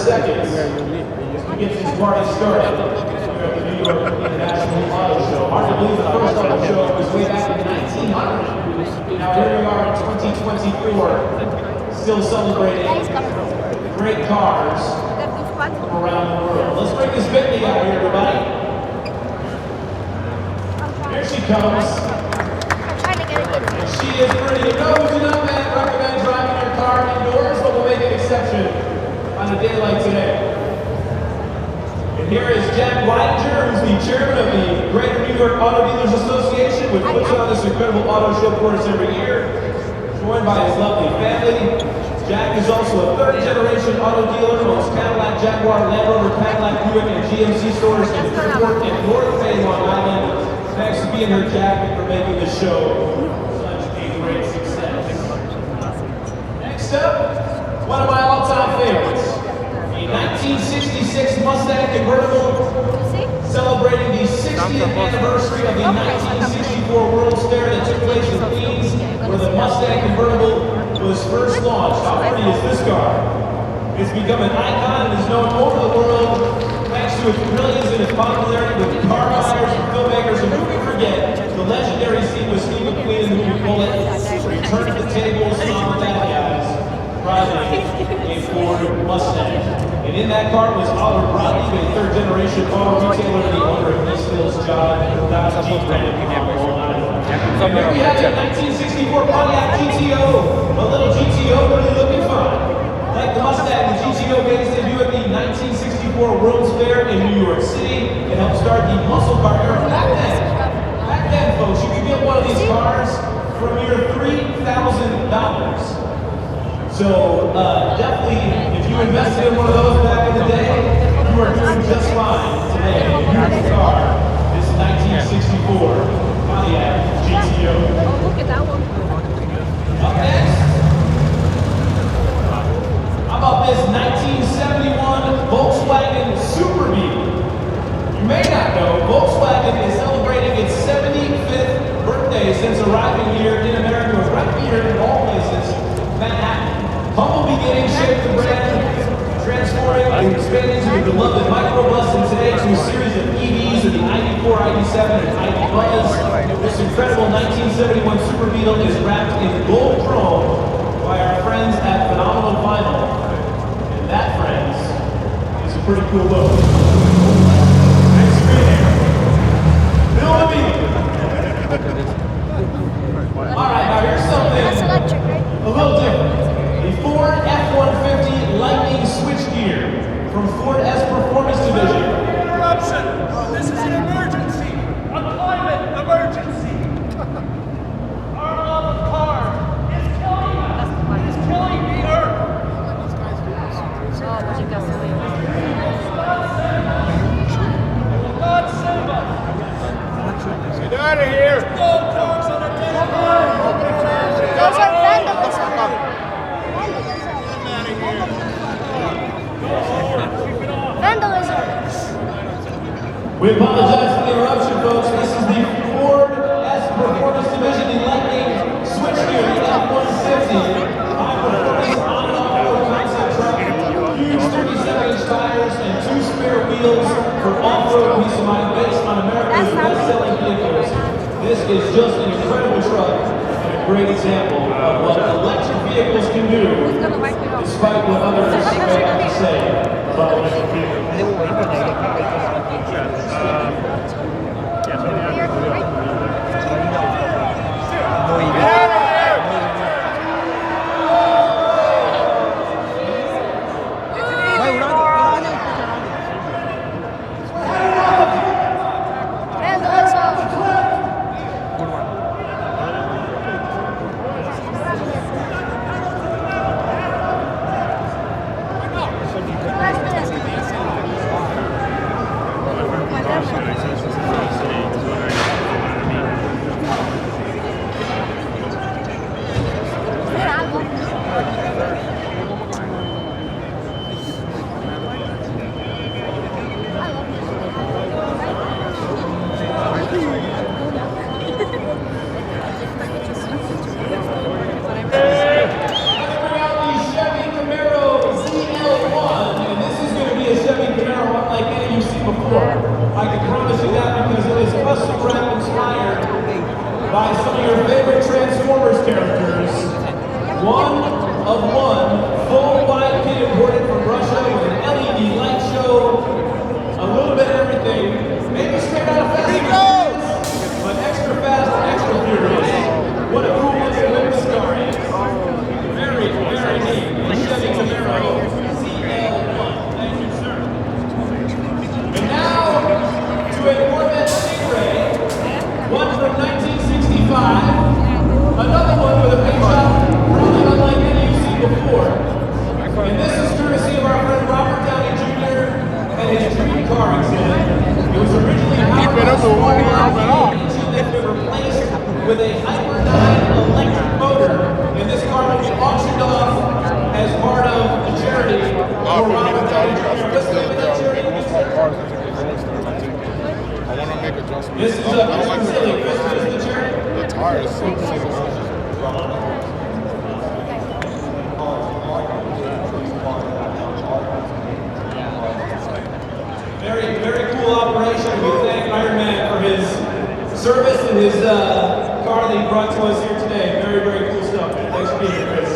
seconds to get this party started here at the New York International Auto Show. Hard to believe the first auto show was way back in 1900. Now here we are in 2024, still celebrating great cars from around the world. Let's bring this Bentley out here, everybody. Here she comes. And she is pretty. You know, we do not recommend driving your car indoors, but we'll make an exception on a day like today. And here is Jack Weidinger, who's the chairman of the Greater New York Auto Dealers Association, which puts on this incredible auto show for us every year, joined by his lovely family. Jack is also a third-generation auto dealer, owns Cadillac, Jaguar, Land Rover, Cadillac, Buick, and GMC stores in Newport and North Bay, Long Island. Thanks for being here, Jack, and for making this show such a great success. Next up, one of my all-time favorites, a 1966 Mustang convertible, celebrating the 60th anniversary of the 1964 World's Fair that took place in Queens, where the Mustang convertible was first launched. How pretty is this car? It's become an icon and is known over the world thanks to its brilliance and its popularity with car buyers and filmmakers. And who can forget the legendary scene with Steve McQueen in the movie Bullitt, where he turned the tables on the bad guys, driving a Ford Mustang. And in that car was Oliver Broadleaf, a third-generation auto retailer and the owner of East Hills Dodge Jeep brand on Long Island. And here we have a 1964 Pontiac GTO, a little GTO really looking fine. Like the Mustang, the GTO made its debut at the 1964 World's Fair in New York City. It helped start the muscle car era. Back then, folks, you could get one of these cars for a mere $3,000. So definitely, if you invested in one of those back in the day, you are doing just fine today. Here's the car, this 1964 Pontiac GTO. Oh, look at that one. Up next, how about this 1971 Volkswagen Super Beetle? You may not know, Volkswagen is celebrating its 75th birthday since arriving here in America, right here in all places, Manhattan. Humble beginnings shaped the brand, transforming and expanding to the beloved microbus, and today to a series of EVs in the ID4, ID7, and ID Buzz. This incredible 1971 Super Beetle is wrapped in gold chrome by our friends at Phenomenal Vinyl. And that, friends, is a pretty cool look. Thanks for being here. Bill Levine. Alright, now here's something a little different. The Ford F-150 Lightning switchgear from Ford S Performance Division. Interruption! This is an emergency! A climate emergency! Our love of cars is killing us! It is killing the earth! God save us! Get out of here! No cars on a dead Those are vandalism. Vandalism. We apologize for the interruption, folks. This is the Ford S Performance Division, the Lightning switchgear, the F-150. High performance on and off-road concept truck, huge 37-inch tires, and 2 spare wheels for off-road peace of mind based on America's best-selling vehicles. This is just an incredible truck and a great example of what electric vehicles can do, despite what others may have to say about electric vehicles. one of one, full wide kit imported from Russia with an LED light show, a little bit of everything. Maybe straight out of Fast and Furious, but extra fast and extra furious. What a cool looking whip this car is. Very, very neat. The Chevy Camaro CL1. Thank you, sir. And now to a Corvette Stingray, one from 1965. Another one with a paint job probably unlike any you've seen before. And this is courtesy of our friend Robert Downey Jr. and his dream car exhibit. It was originally powered by a small engine that was replaced with a Hyper 9 electric motor. And this car will be auctioned off as part of the charity for Robert Downey Jr. What's the name of that charity? I want to make adjustments. This is Chris Silly. Chris is the charity. The tires. Very, very cool operation. We thank Iron Man for his service and his car that he brought to us here today. Very, very cool stuff, man. Thanks for being here, Chris.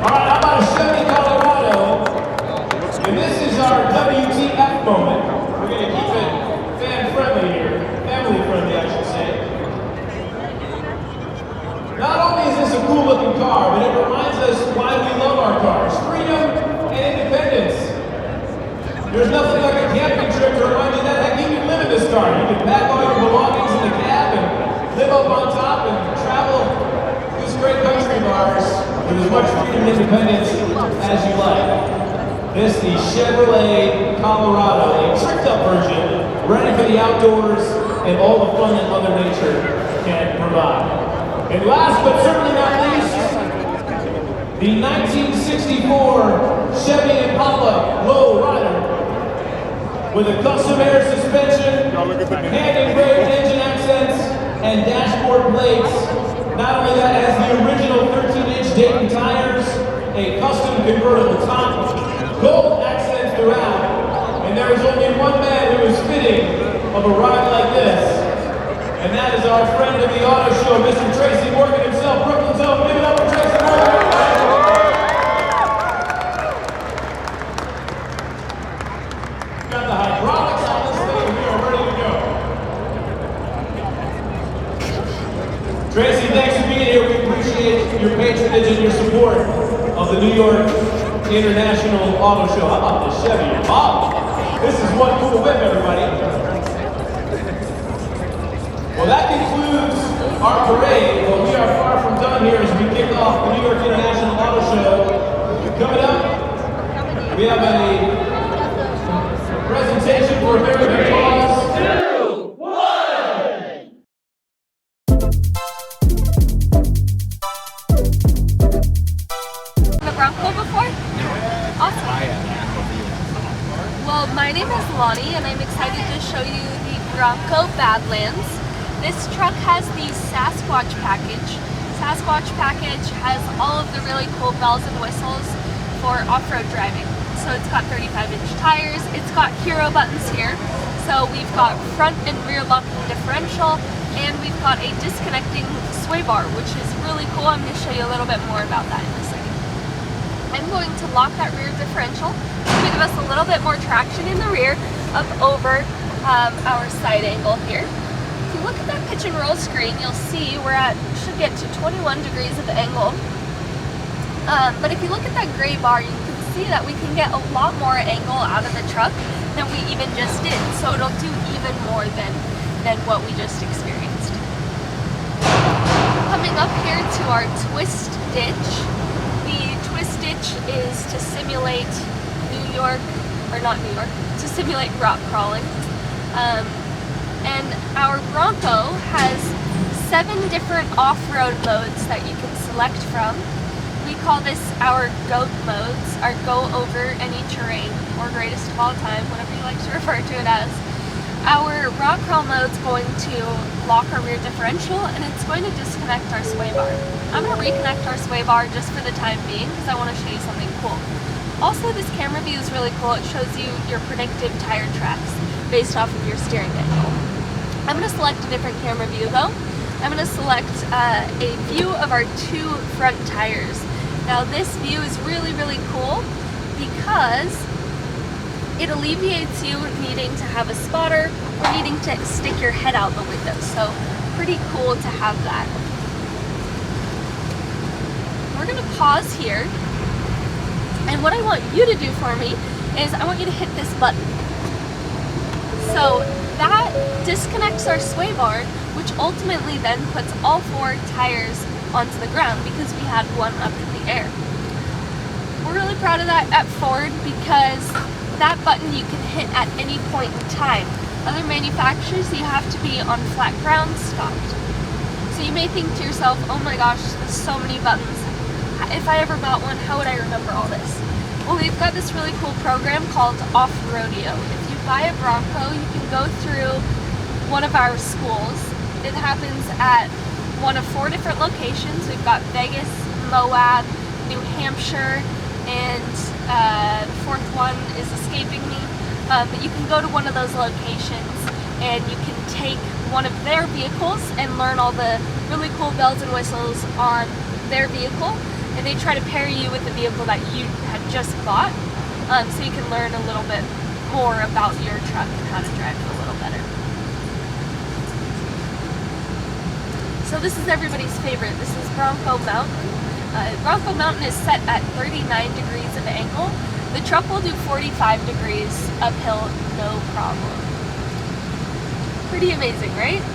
All right, how about a Chevy Colorado? And this is our WTF moment. We're going to keep it fan-friendly here. Family-friendly, I should say. Not only is this a cool-looking car, but it reminds us why we love our cars. Freedom and independence. There's nothing like a camping trip to remind you that. Heck, you can live in this car. You can pack all your belongings in the cab and live up on top and travel this great country of ours with as much freedom and independence as you like. This is the Chevrolet Colorado, a tricked-up version, ready for the outdoors and all the fun that Mother Nature can provide. And last but certainly not least, the 1964 Chevy Impala Low Rider with a custom air suspension, hand-engraved engine accents, and dashboard plates. Not only that, it has the original 13-inch Dayton tires, a custom convertible top, gold accents throughout, and there is only one man who is fitting of a ride like this, and that is our friend of the auto show, Mr. Tracy Morgan himself, Brooklyn's own. Give it up for Tracy Morgan. Got the hydraulics on this thing, we are ready to go. Tracy, thanks for being here. We appreciate your patronage and your support of the New York International Auto Show. How about this Chevy Impala? This is one cool whip, everybody. Well, that concludes our parade, but we are far from done here as we kick off the New York International Auto Show. Coming up, we have a presentation for a very good cause. 2, 1! The Bronco before? Awesome. Well, my name is Lonnie and I'm excited to show you the Bronco Badlands. This truck has the Sasquatch package. Sasquatch package has all of the really cool bells and whistles for off-road driving. So it's got 35-inch tires, it's got hero buttons here. So we've got front and rear locking differential, and we've got a disconnecting sway bar, which is really cool. I'm going to show you a little bit more about that in a second. I'm going to lock that rear differential to give us a little bit more traction in the rear up over our side angle here. If you look at that pitch and roll screen, you'll see should get to 21 degrees of angle. But if you look at that gray bar, you can see that we can get a lot more angle out of the truck than we even just did. So it'll do even more than what we just experienced. Coming up here to our twist ditch. The twist ditch is to simulate to simulate rock crawling. And our Bronco has 7 different off-road modes that you can select from. We call this our GOAT modes, our go over any terrain, or greatest of all time, whatever you like to refer to it as. Our rock crawl mode is going to lock our rear differential, and it's going to disconnect our sway bar. I'm going to reconnect our sway bar just for the time being because I want to show you something cool. Also, this camera view is really cool. It shows you your predictive tire tracks based off of your steering angle. I'm going to select a different camera view though. I'm going to select a view of our 2 front tires. Now this view is really, really cool because it alleviates you needing to have a spotter or needing to stick your head out the window. So pretty cool to have that. We're going to pause here, and what I want you to do for me is I want you to hit this button. So that disconnects our sway bar, which ultimately then puts all 4 tires onto the ground because we had one up in the air. We're really proud of that at Ford because that button you can hit at any point in time. Other manufacturers, you have to be on flat ground stopped. So you may think to yourself, oh my gosh, there's so many buttons. If I ever bought one, how would I remember all this? Well, we've got this really cool program called Off-Rodeo. If you buy a Bronco, you can go through one of our schools. It happens at one of 4 different locations. We've got Vegas, Moab, New Hampshire, and the 4th one is escaping me. But you can go to one of those locations and you can take one of their vehicles and learn all the really cool bells and whistles on their vehicle. And they try to pair you with the vehicle that you had just bought, so you can learn a little bit more about your truck and how to drive it a little better. So this is everybody's favorite. This is Bronco Mountain. Bronco Mountain is set at 39 degrees of angle. The truck will do 45 degrees uphill, no problem. Pretty amazing, right?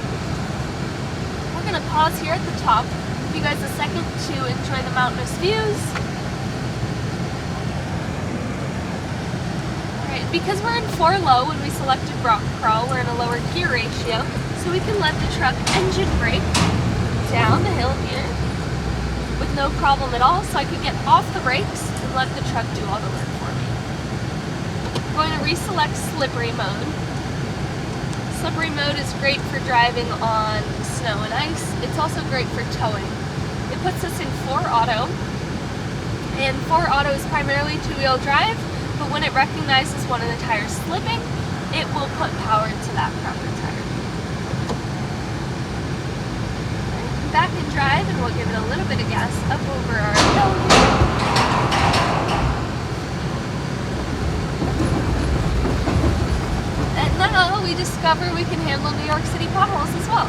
We're gonna pause here at the top. Give you guys a second to enjoy the mountainous views. Alright, because we're in 4 low when we selected Rock Crawl, we're in a lower gear ratio, so we can let the truck engine brake down the hill here with no problem at all, so I could get off the brakes and let the truck do all the work for me. I'm going to reselect slippery mode. Slippery mode is great for driving on snow and ice. It's also great for towing. It puts us in 4 auto, and 4 auto is primarily 2-wheel drive, but when it recognizes one of the tires slipping, it will put power to that proper tire. Back and drive, and we'll give it a little bit of gas up over our hill here. And now we discover we can handle New York City potholes as well.